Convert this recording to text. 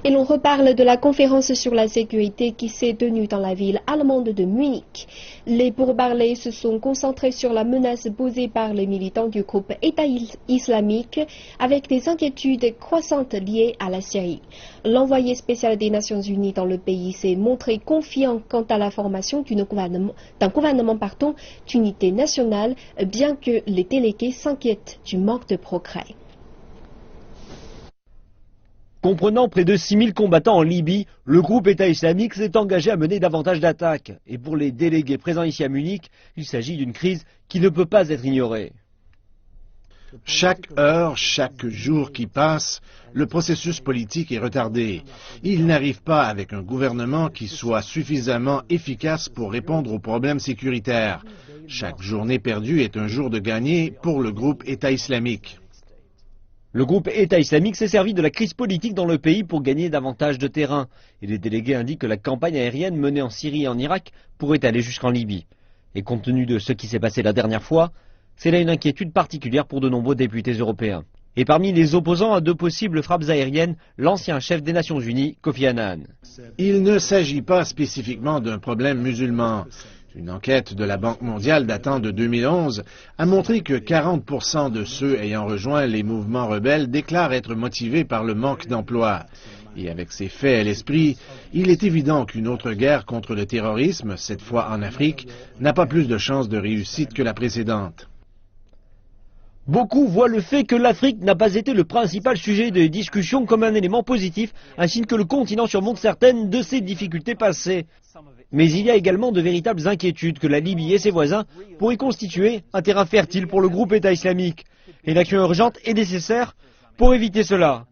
Et l'on reparle de la conférence sur la sécurité qui s'est tenue dans la ville allemande de Munich. Les pourparlers se sont concentrés sur la menace posée par les militants du groupe État islamique avec des inquiétudes croissantes liées à la Syrie. L'envoyé spécial des Nations Unies dans le pays s'est montré confiant quant à la formation d'un gouvernement d'unité nationale, bien que les délégués s'inquiètent du manque de progrès. Comprenant près de 6000 combattants en Libye, le groupe État islamique s'est engagé à mener davantage d'attaques. Et pour les délégués présents ici à Munich, il s'agit d'une crise qui ne peut pas être ignorée. Chaque heure, chaque jour qui passe, le processus politique est retardé. Il n'arrive pas avec un gouvernement qui soit suffisamment efficace pour répondre aux problèmes sécuritaires. Chaque journée perdue est un jour de gagné pour le groupe État islamique. Le groupe État islamique s'est servi de la crise politique dans le pays pour gagner davantage de terrain. Et les délégués indiquent que la campagne aérienne menée en Syrie et en Irak pourrait aller jusqu'en Libye. Et compte tenu de ce qui s'est passé la dernière fois, c'est là une inquiétude particulière pour de nombreux députés européens. Et parmi les opposants à de possibles frappes aériennes, l'ancien chef des Nations Unies, Kofi Annan. Il ne s'agit pas spécifiquement d'un problème musulman. Une enquête de la Banque mondiale datant de 2011 a montré que 40% de ceux ayant rejoint les mouvements rebelles déclarent être motivés par le manque d'emploi. Et avec ces faits à l'esprit, il est évident qu'une autre guerre contre le terrorisme, cette fois en Afrique, n'a pas plus de chances de réussite que la précédente. Beaucoup voient le fait que l'Afrique n'a pas été le principal sujet des discussions comme un élément positif, un signe que le continent surmonte certaines de ses difficultés passées. Mais il y a également de véritables inquiétudes que la Libye et ses voisins pourraient constituer un terrain fertile pour le groupe État islamique. Et une action urgente est nécessaire pour éviter cela.